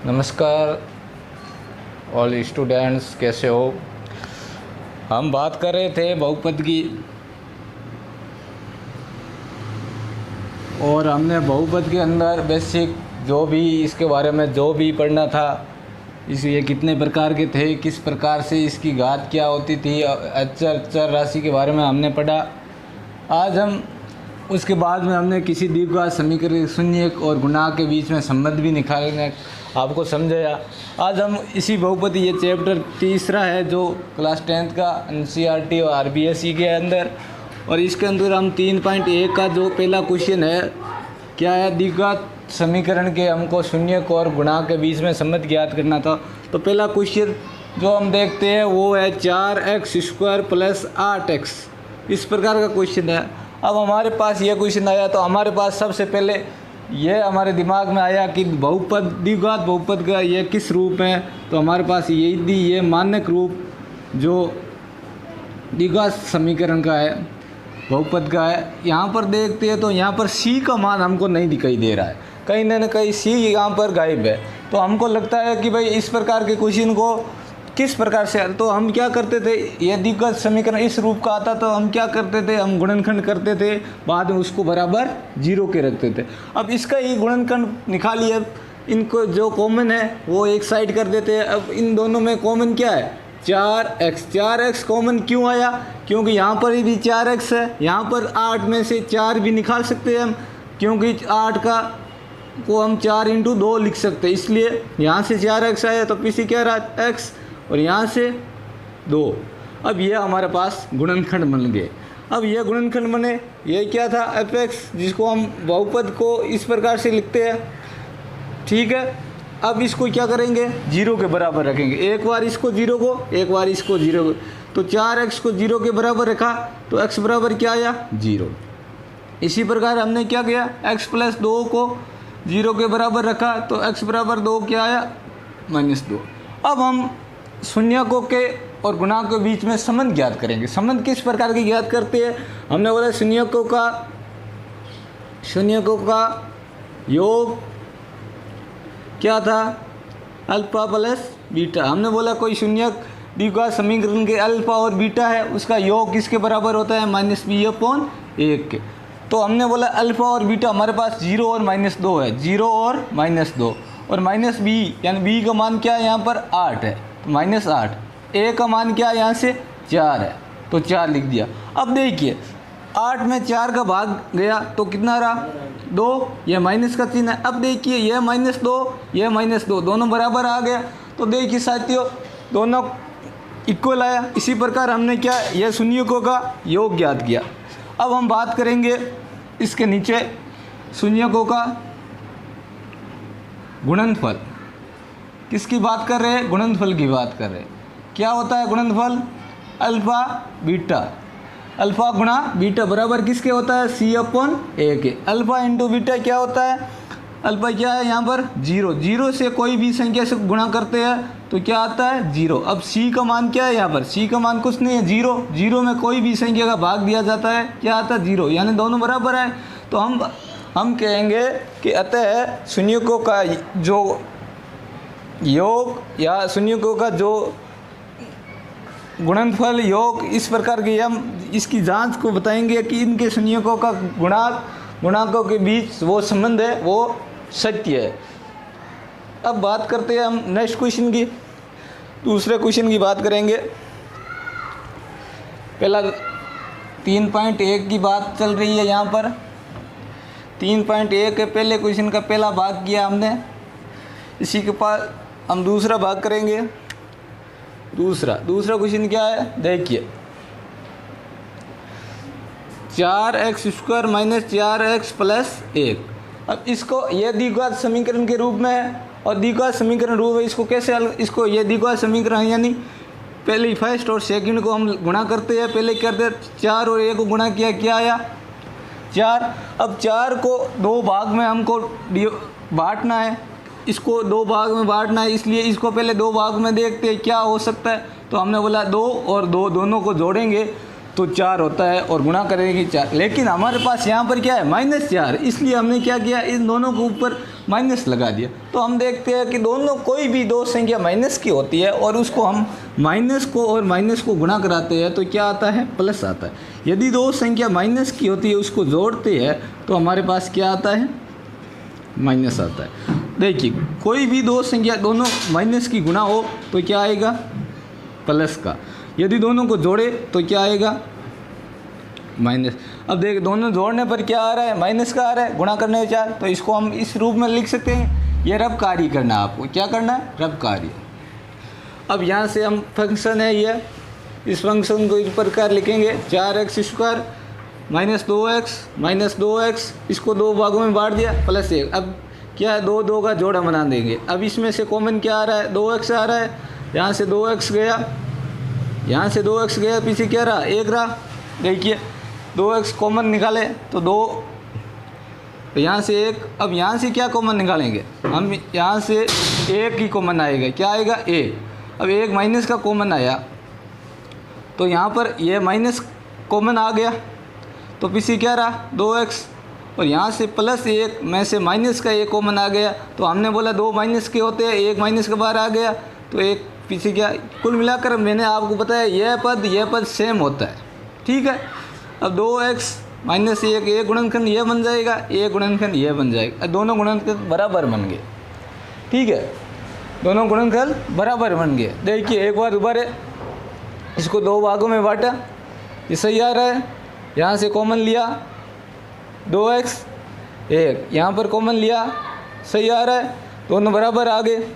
नमस्कार all students, कैसे हो। हम बात कर रहे थे बहुपद की और हमने बहुपद के अंदर बेसिक जो भी इसके बारे में जो भी पढ़ना था, ये कितने प्रकार के थे, किस प्रकार से इसकी घात क्या होती थी, अचर चर राशि के बारे में हमने पढ़ा। आज हम उसके बाद में हमने किसी द्विघात समीकरण शून्यक और गुणांक के बीच में संबंध भी निकालने आपको समझाया। आज हम इसी बहुपद, ये चैप्टर तीसरा है जो क्लास 10th का NCERT और RBSE के अंदर, और इसके अंदर हम 3.1 का जो पहला क्वेश्चन है, क्या है, द्विघात समीकरण के हमको शून्यक और गुणांक के बीच में संबंध ज्ञात करना था। तो पहला क्वेश्चन जो हम देखते हैं वो है 4x² + 8x, इस प्रकार का क्वेश्चन है। अब हमारे पास ये क्वेश्चन आया तो हमारे पास सबसे पहले ये हमारे दिमाग में आया कि बहुपद, द्विघात बहुपद का ये किस रूप है। तो हमारे पास ये मानक रूप जो द्विघात समीकरण का है, बहुपद का है। यहाँ पर देखते हैं तो यहाँ पर c का मान हमको नहीं दिखाई दे रहा है, कहीं ना कहीं c यहाँ पर गायब है। तो हमको लगता है कि भाई इस प्रकार के क्वेश्चन को किस प्रकार से, तो हम क्या करते थे, ये द्विघात समीकरण इस रूप का आता तो हम क्या करते थे, हम गुणनखंड करते थे, बाद में उसको बराबर 0 के रखते थे। अब इसका ही गुणनखंड निकालिए, अब इनको जो कॉमन है वो एक साइड कर देते हैं। अब इन दोनों में कॉमन क्या है, 4x कॉमन क्यों आया, क्योंकि यहाँ पर भी 4x है, यहाँ पर 8 में से 4 भी निकाल सकते हैं हम, क्योंकि 8 को हम 4 × 2 लिख सकते हैं, इसलिए यहाँ से 4x आया तो पीछे क्या रहा x, और यहाँ से 2। अब ये हमारे पास गुणनखंड बन गए। अब ये गुणनखंड बने, ये क्या था, f(x), जिसको हम बहुपद को इस प्रकार से लिखते हैं, ठीक है। अब इसको क्या करेंगे, 0 के बराबर रखेंगे, एक बार इसको 0 को, एक बार इसको 0 को। तो 4x को 0 के बराबर रखा तो x बराबर क्या आया, 0। इसी प्रकार हमने क्या किया, x + 2 को 0 के बराबर रखा तो x बराबर 2 क्या आया, -2। अब हम शून्यकों के और गुणांक के बीच में संबंध ज्ञात करेंगे। संबंध किस प्रकार के ज्ञात करते हैं, हमने बोला शून्यकों योग क्या था, अल्फा + बीटा। हमने बोला कोई शून्यक द्विघात समीकरण के अल्फा और बीटा है, उसका योग किसके बराबर होता है, -b/1 के। तो हमने बोला अल्फा और बीटा हमारे पास 0 और -2 है, 0 और -2, और -b यानी b का मान क्या है, यहाँ पर 8 है तो -8, a का मान क्या है, यहाँ से 4 है तो 4 लिख दिया। अब देखिए 8 में 4 का भाग गया तो कितना रहा, 2, ये माइनस का चिन्ह है। अब देखिए ये -2, ये -2 दोनों बराबर आ गया, तो देखिए साथियों दोनों इक्वल आया। इसी प्रकार हमने क्या, यह शून्यकों का योग ज्ञात किया। अब हम बात करेंगे इसके नीचे शून्यकों का गुणनफल। किसकी बात कर रहे हैं, गुणनफल की बात कर रहे हैं। क्या होता है गुणनफल, अल्फा बीटा, अल्फा गुणा बीटा बराबर किसके होता है, c/a के। अल्फा × बीटा क्या होता है, अल्फा क्या है यहाँ पर 0, 0 से कोई भी संख्या से गुणा करते हैं तो क्या आता है, 0। अब c का मान क्या है, यहाँ पर c का मान कुछ नहीं है, 0, 0 में कोई भी संख्या का भाग दिया जाता है, क्या आता है, 0, यानी दोनों बराबर है। तो हम कहेंगे कि अतः शून्यकों का जो योग या शून्यकों का जो गुणनफल योग इस प्रकार के, हम इसकी जांच को बताएंगे कि इनके शून्यकों का गुणांकों के बीच वो संबंध है, वो सत्य है। अब बात करते हैं हम नेक्स्ट क्वेश्चन की, दूसरे क्वेश्चन की बात करेंगे। पहला 3.1 की बात चल रही है यहाँ पर। 3.1 के पहले क्वेश्चन का पहला भाग किया हमने, इसी के पास हम दूसरा भाग करेंगे। दूसरा क्वेश्चन क्या है, देखिए 4x² - 4x + 1। अब इसको ये द्विघात समीकरण के रूप में है, और द्विघात समीकरण रूप है, इसको कैसे इसको ये द्विघात समीकरण यानी पहले फर्स्ट और सेकंड को हम गुणा करते हैं। पहले करते हैं 4 और 1 को गुणा किया, क्या आया, 4। अब 4 को 2 भाग में हमको बांटना है, इसको 2 भाग में बांटना है, इसलिए इसको पहले 2 भाग में देखते हैं क्या हो सकता है। तो हमने बोला 2 और 2 दोनों को जोड़ेंगे तो 4 होता है और गुणा करेंगे 4, लेकिन हमारे पास यहाँ पर क्या है -4, इसलिए हमने क्या किया, इन दोनों के ऊपर माइनस लगा दिया। तो हम देखते हैं कि दोनों कोई भी दो संख्या माइनस की होती है और उसको हम माइनस को और माइनस को गुणा कराते हैं तो क्या आता है, प्लस आता है। यदि दो संख्या माइनस की होती है उसको जोड़ते हैं तो हमारे पास क्या आता है, माइनस आता है। देखिए कोई भी दो संख्या दोनों माइनस की गुणा हो तो क्या आएगा, प्लस का। यदि दोनों को जोड़े तो क्या आएगा, माइनस। अब देख दोनों जोड़ने पर क्या आ रहा है, माइनस का आ रहा है, गुणा करने पर 4, तो इसको हम इस रूप में लिख सकते हैं। ये रब कार्य करना है आपको, क्या करना है, रब कार्य। अब यहाँ से हम फंक्शन है ये, इस फंक्शन को इस प्रकार लिखेंगे 4x² -2x, इसको 2 भागों में बांट दिया, +1। अब क्या है, 2 का जोड़ा बना देंगे। अब इसमें से कॉमन क्या आ रहा है, 2x आ रहा है, यहाँ से 2x गया, यहाँ से 2x गया, पीछे क्या रहा, 1 रहा। देखिए 2x कॉमन निकाले तो 2, तो यहाँ से 1। अब यहाँ से क्या कॉमन निकालेंगे हम, यहाँ से 1 ही कॉमन आएगा, क्या आएगा, 1। अब 1 माइनस का कॉमन आया तो यहाँ पर ये माइनस कॉमन आ गया, तो पीछे क्या रहा, 2x। और यहाँ से +1 में से माइनस का 1 कॉमन आ गया, तो हमने बोला 2 माइनस के होते हैं, 1 माइनस के बाहर आ गया तो 1 पीछे क्या। कुल मिलाकर मैंने आपको बताया यह पद सेम होता है, ठीक है। अब 2x -1 ये गुणनखंड ये बन जाएगा, ये गुणनखंड ये बन जाएगा, दोनों गुणनखंड बराबर बन गए, ठीक है, दोनों गुणनखंड बराबर बन गए। देखिए एक बार दोबारा इसको 2 भागों में बांटा, ये सही आ रहा है। यहाँ से कॉमन लिया 2x, 1 यहाँ पर कॉमन लिया, सही आ रहा है, दोनों बराबर आ गए।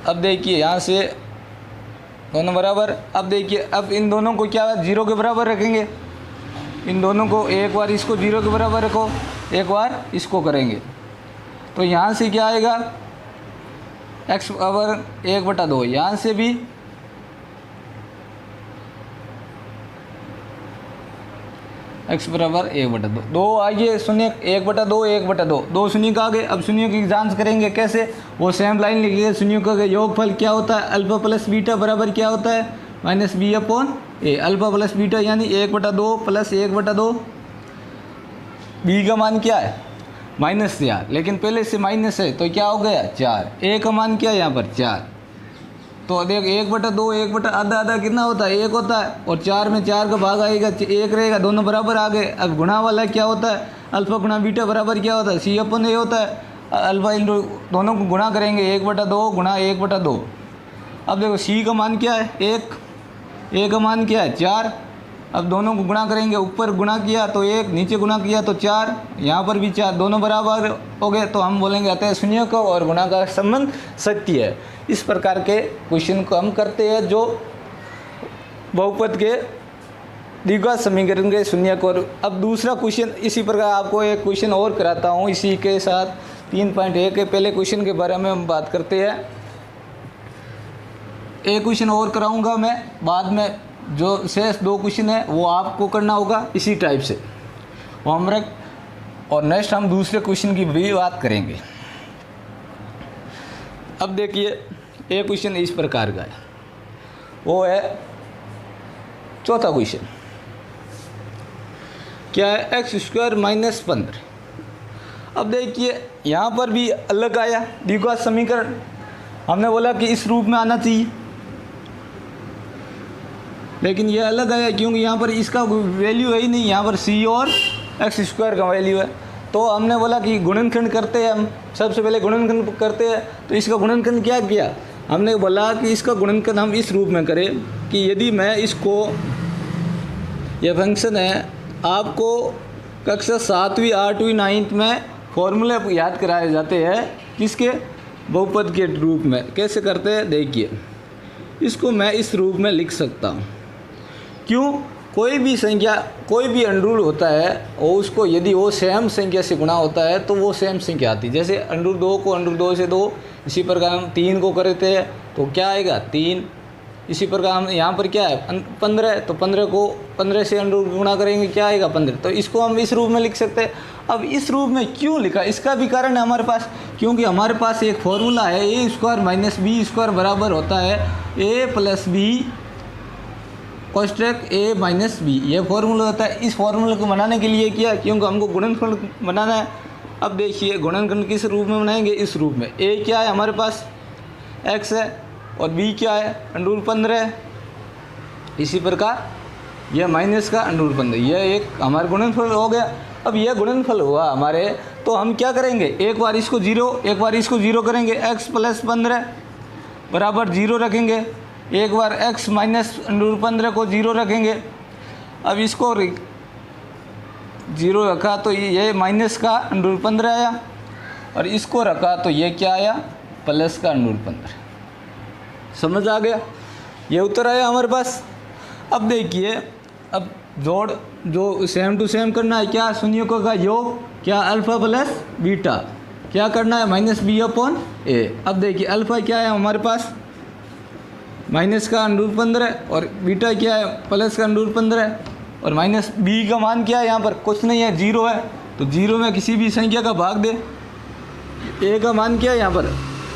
अब देखिए यहाँ से दोनों बराबर। अब देखिए अब इन दोनों को क्या 0 के बराबर रखेंगे, इन दोनों को एक बार इसको 0 के बराबर रखो, एक बार इसको करेंगे तो यहाँ से क्या आएगा, x बराबर 1/2। यहाँ से भी x बराबर 1/2, 2 आइए शून्य, 1/2 1/2, 2 शून्य का आगे। अब शून्य की जांच करेंगे कैसे, वो सेम लाइन लिखिए। शून्य का योगफल क्या होता है, अल्फा प्लस बीटा बराबर क्या होता है, -b/a। अल्फा प्लस बीटा यानी 1/2 + 1/2। b का मान क्या है, -4, लेकिन पहले से माइनस है तो क्या हो गया 4। a का मान क्या है यहाँ पर 4, तो देख 1/2 1/आधा कितना होता है, 1 होता है। और 4 में 4 का भाग आएगा, 1 रहेगा, दोनों बराबर आ गए। अब गुणा वाला क्या होता है, अल्फा गुणा बीटा बराबर क्या होता है, c/a होता है। अल्फा इंटू दोनों को गुणा करेंगे, 1/2 गुणा 1/2। अब देखो c का मान क्या है 1, a का मान क्या है 4। अब दोनों को गुणा करेंगे, ऊपर गुणा किया तो 1, नीचे गुणा किया तो 4, यहाँ पर भी 4, दोनों बराबर हो गए। तो हम बोलेंगे अतः शून्य का और गुणा का संबंध सत्य है। इस प्रकार के क्वेश्चन को हम करते हैं जो बहुपद के द्विघात समीकरण के शून्य को। अब दूसरा क्वेश्चन इसी प्रकार आपको एक क्वेश्चन और कराता हूँ इसी के साथ। 3.1 के पहले क्वेश्चन के बारे में हम बात करते हैं। एक क्वेश्चन और कराऊंगा मैं बाद में, जो शेष 2 क्वेश्चन है वो आपको करना होगा इसी टाइप से होमवर्क। और नेक्स्ट हम दूसरे क्वेश्चन की भी बात करेंगे। अब देखिए एक क्वेश्चन इस प्रकार का है, वो है चौथा क्वेश्चन, क्या है, x² - 15। अब देखिए यहाँ पर भी अलग आया द्विघात समीकरण। हमने बोला कि इस रूप में आना चाहिए, लेकिन ये अलग आया क्योंकि यहाँ पर इसका वैल्यू है ही नहीं, यहाँ पर c और x² का वैल्यू है। तो हमने बोला कि गुणनखंड करते हैं, हम सबसे पहले गुणनखंड करते हैं। तो इसका गुणनखंड क्या किया, हमने बोला कि इसका गुणनखंड हम इस रूप में करें कि यदि मैं इसको, यह फंक्शन है, आपको कक्षा 7वीं 8वीं 9th में फॉर्मूले याद कराए जाते हैं किसके, बहुपद के रूप में। कैसे करते हैं देखिए, इसको मैं इस रूप में लिख सकता हूँ। क्यों, कोई भी संख्या, कोई भी अंडरूट होता है और उसको यदि वो सेम संख्या से गुणा होता है तो वो सेम संख्या आती है। जैसे √2 को √2 से 2, इसी प्रकार हम 3 को करते हैं तो क्या आएगा 3, इसी प्रकार हम यहाँ पर क्या है 15, तो 15 को 15 से अंडर रूट गुणा करेंगे, क्या आएगा 15। तो इसको हम इस रूप में लिख सकते हैं। अब इस रूप में क्यों लिखा, इसका भी कारण है हमारे पास, क्योंकि हमारे पास एक फॉर्मूला है ए स्क्वायर माइनस बी स्क्वायर बराबर होता है ए प्लस बी कोष्टक ए माइनस बी, ये फॉर्मूला होता है। इस फॉर्मूले को बनाने के लिए क्या, क्योंकि हमको गुणनफल बनाना है। अब देखिए गुणनखंड किस रूप में बनाएंगे, इस रूप में। ए क्या है हमारे पास x है और b क्या है अंडर रूट 15 है। इसी प्रकार यह माइनस का अंडर रूट 15, यह एक हमारा गुणनफल हो गया। अब यह गुणनफल हुआ हमारे, तो हम क्या करेंगे, एक बार इसको 0 एक बार इसको 0 करेंगे, x प्लस 15 बराबर 0 रखेंगे, एक बार x माइनस अंडर रूट 15 को 0 रखेंगे। अब इसको 0 रखा तो ये माइनस का अंडर रूट 15 आया, और इसको रखा तो ये क्या आया प्लस का अंडर रूट 15। समझ आ गया, ये उत्तर आया हमारे पास। अब देखिए, अब जोड़ जो सेम टू सेम करना है, क्या शून्यकों का योग, क्या अल्फ़ा प्लस बीटा, क्या करना है माइनस बी अपॉन ए। अब देखिए अल्फ़ा क्या है हमारे पास माइनस का अंडर रूट 15 और बीटा क्या है प्लस का अंडर रूट 15, और माइनस बी का मान क्या है यहाँ पर कुछ नहीं है 0 है, तो 0 में किसी भी संख्या का भाग दे। ए का मान क्या है यहाँ पर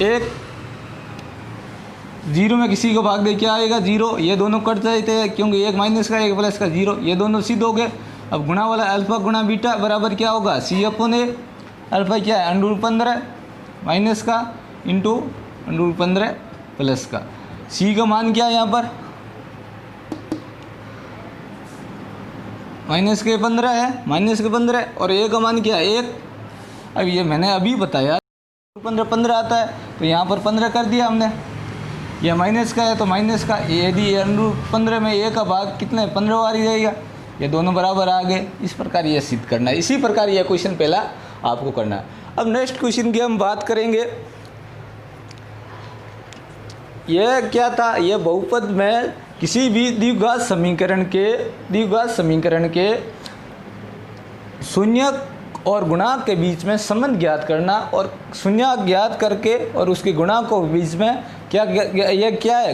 1, 0 में किसी को भाग दे क्या आएगा 0, ये दोनों कट जाते हैं क्योंकि एक माइनस का एक प्लस का 0, ये दोनों सिद्ध हो गए। अब गुणा वाला अल्फ़ा गुणा बीटा बराबर क्या होगा सी अपॉन ए। अल्फ़ा क्या है अंडर रूट 15 माइनस का इंटू अंडर रूट 15 प्लस का। सी का मान क्या है यहाँ पर माइनस के 15 है, माइनस के 15, और ए का मान क्या है 1। अब ये मैंने अभी बताया 15 आता है, तो यहाँ पर 15 कर दिया हमने। यह माइनस का है तो माइनस का, यदि अंडर रूट 15 में ए का भाग कितने 15 बार ही रहेगा, ये दोनों बराबर आ गए। इस प्रकार ये सिद्ध करना है। इसी प्रकार यह क्वेश्चन पहला आपको करना है। अब नेक्स्ट क्वेश्चन की हम बात करेंगे। यह क्या था, यह बहुपद में किसी भी द्विघात समीकरण के शून्यक और गुणांक के बीच में संबंध ज्ञात करना, और शून्यक ज्ञात करके और उसके गुणांक के बीच में क्या यह क्या है